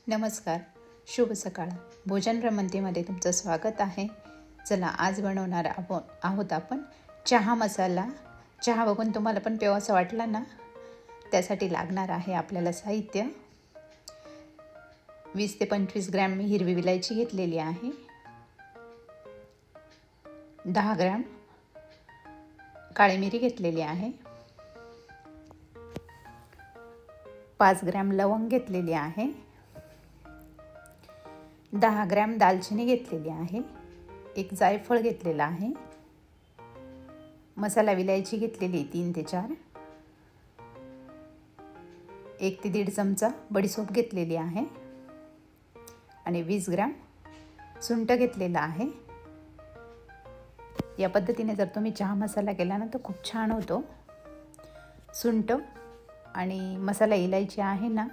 नमस्कार, शुभ सकाळ. भोजन भ्रमंतीमध्ये तुमचं स्वागत आहे. चला, आज बनवणार आहोत आपण चहा मसाला. चहा बघून तुम्हाला पण प्यावासा वाटला ना? त्यासाठी लागणार आहे आपल्याला साहित्य. 20 ते 25 ग्रॅम मी हिरवी विलायची घेतलेली आहे. 10 ग्रॅम काळी मिरी घेतलेली आहे. 5 ग्रॅम लवंग घेतलेली आहे. 10 ग्रॅम दालचिनी घेतलेली आहे. एक जायफळ घेतलेला आहे. मसाला विलायची घेतलेली 3 ते 4. 1 ते 1.5 चमचा बडीशोप घेतलेली आहे आणि 20 ग्रॅम सुंठ घेतलेला आहे. या पद्धतीने जर तुम्ही चहा मसाला केला ना तर खूप छान होतो. सुंठ आणि मसाला इलायची आहे ना,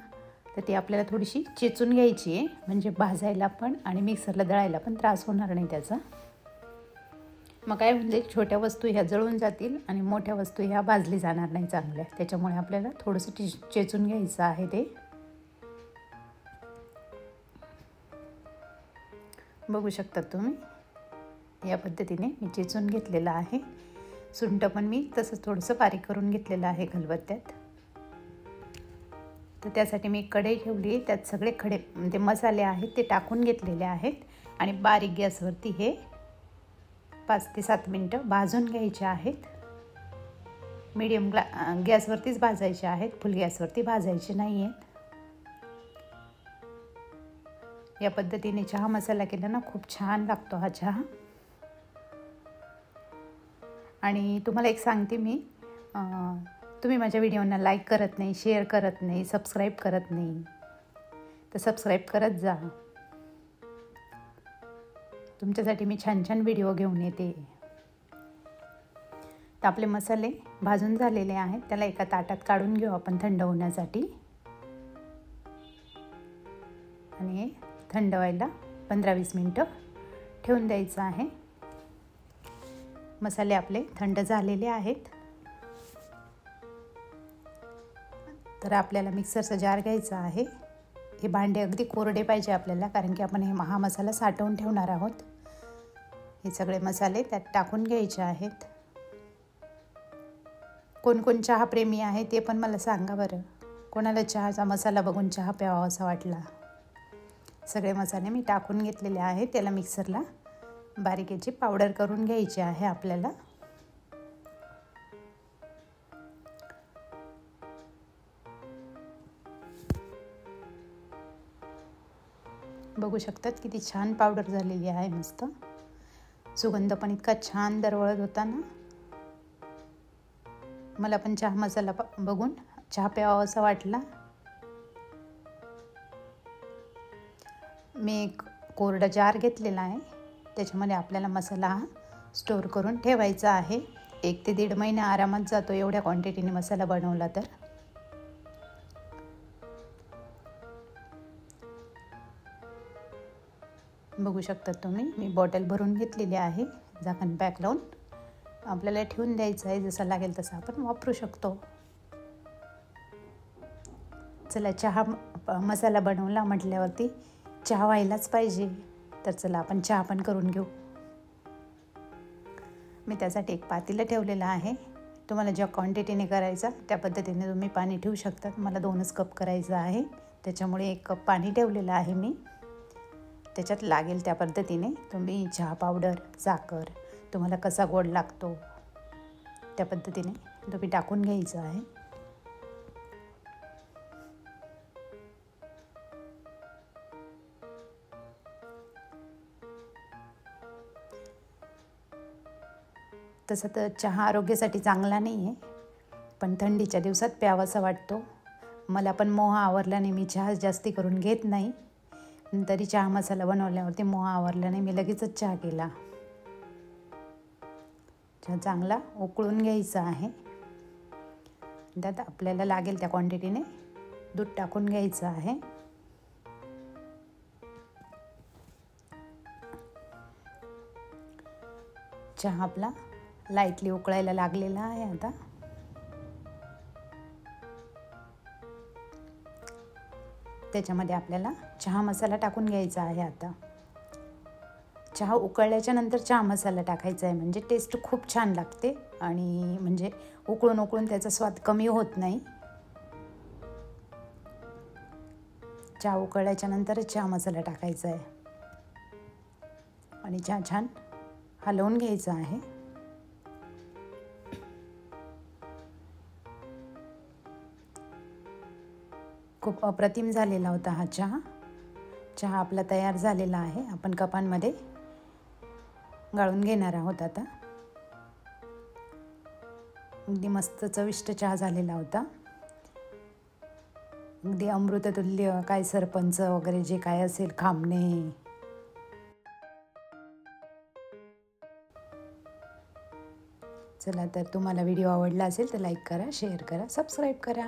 तर ती आपल्याला थोडीशी चेचून घ्यायची आहे, म्हणजे भाजायला पण आणि मिक्सरला दळायला पण त्रास होणार नाही त्याचा. मग काय म्हणजे छोट्या वस्तू ह्या जळून जातील आणि मोठ्या वस्तू ह्या भाजली जाणार नाही चांगल्या. त्याच्यामुळे आपल्याला थोडंसं चेचून घ्यायचं आहे ते. बघू शकता तुम्ही, या पद्धतीने मी चेचून घेतलेलं आहे. सुंठ पण मी तसंच थोडंसं बारीक करून घेतलेलं आहे खलबत्त्यात. तर त्यासाठी मी कढई ठेवली, त्यात सगळे खडे म्हणजे मसाले आहेत ते टाकून घेतलेले आहेत आणि बारीक गॅसवरती हे 5 ते 7 मिनटं भाजून घ्यायचे आहेत. मीडियम गॅसवरतीच भाजायचे आहेत, फुल गॅसवरती भाजायचे नाही आहेत. या पद्धतीने चहा मसाला केला ना खूप छान लागतो हा चहा. आणि तुम्हाला एक सांगते मी, तुम्ही माझ्या व्हिडिओना लाईक करत नाही, शेअर करत नाही, सबस्क्राईब करत नाही, तर सबस्क्राईब करत जा. तुमच्यासाठी मी छान छान व्हिडिओ घेऊन येते. तर आपले मसाले भाजून झालेले आहेत, त्याला एका ताटात काढून घेऊ आपण थंड होण्यासाठी. आणि थंड व्हायला 15-20 मिनटं ठेवून द्यायचं आहे. मसाले आपले थंड झालेले आहेत. तर आपल्याला मिक्सरचा जार घ्यायचा आहे. हे भांडे अगदी कोरडे पाहिजे आपल्याला, कारण की आपण हा मसाला साठवून ठेवणार आहोत. हे सगळे मसाले त्यात टाकून घ्यायचे आहेत. कोण कोण चहा प्रेमी आहे ते पण मला सांगा बरं. कोणाला चहाचा मसाला बघून चहा प्यावा असा वाटला. सगळे मसाले मी टाकून घेतलेले आहेत. त्याला मिक्सरला बारीक याची पावडर करून घ्यायची आहे आपल्याला. बघू शकतात किती छान पावडर झालेली आहे. मस्त सुगंध पण इतका छान दरवळत होता ना. मला पण चहा मसाला बघून चहा प्यावा असा वाटला. मी एक कोरडा जार घेतलेला आहे, त्याच्यामध्ये आपल्याला मसाला हा स्टोअर करून ठेवायचा आहे. 1 ते 1.5 महिना आरामात जातो एवढ्या क्वांटिटीने मसाला बनवला तर. बघू शकता तुम्ही, मी बॉटल भरून घेतलेली आहे. झाकण पॅक लावून आपल्याला ठेवून द्यायचं आहे. जसं लागेल तसं आपण वापरू शकतो. चला, चहा मसाला बनवला म्हटल्यावरती चहा व्हायलाच पाहिजे. तर चला आपण चहा पण करून घेऊ. मी त्यासाठी एक पातेलं ठेवलेलं आहे. तुम्हाला ज्या क्वांटिटीने करायचा त्या पद्धतीने तुम्ही पाणी ठेवू शकता. मला 2च कप करायचं आहे, त्याच्यामुळे 1 कप पाणी ठेवलेलं आहे मी. त्याच्यात लागेल त्या पद्धतीने तुम्ही चहा पावडर, साखर, तुम्हाला कसा गोड लागतो त्या पद्धतीने तुम्ही टाकून घ्यायचं आहे. तसं तर चहा आरोग्यासाठी चांगला नाही आहे, पण थंडीच्या दिवसात प्यावासा वाटतो. मला पण मोह आवरला नाही, मी चहा जास्ती करून घेत नाही. तरी चहा मसाला बनवल्यावरती मोह आवरला नाही, मी लगेचच चहा केला. चहा चांगला उकळून घ्यायचा आहे. त्यात आपल्याला लागेल त्या क्वांटिटीने दूध टाकून घ्यायचं आहे. चहा आपला लाईटली उकळायला लागलेला आहे आता. त्याच्यामध्ये आपल्याला चहा मसाला टाकून घ्यायचा आहे. आता चहा उकळल्याच्या नंतर चहा मसाला टाकायचा आहे, म्हणजे टेस्ट खूप छान लागते आणि म्हणजे उकळून उकळून त्याचा स्वाद कमी होत नाही. चहा उकळल्याच्या नंतरच चहा मसाला टाकायचा आहे आणि चहा छान हलवून घ्यायचा आहे. खूप अप्रतिम झालेला होता हा चहा. चहा आपला तयार झालेला आहे. आपण कपांमध्ये गाळून घेणार आहोत. आता अगदी मस्त चविष्ट चहा झालेला होता. अगदी अमृततुल्य, काय सरपंच वगैरे जे काय असेल, खामणे. चला, तर तुम्हाला व्हिडिओ आवडला असेल तर लाईक करा, शेअर करा, सबस्क्राईब करा.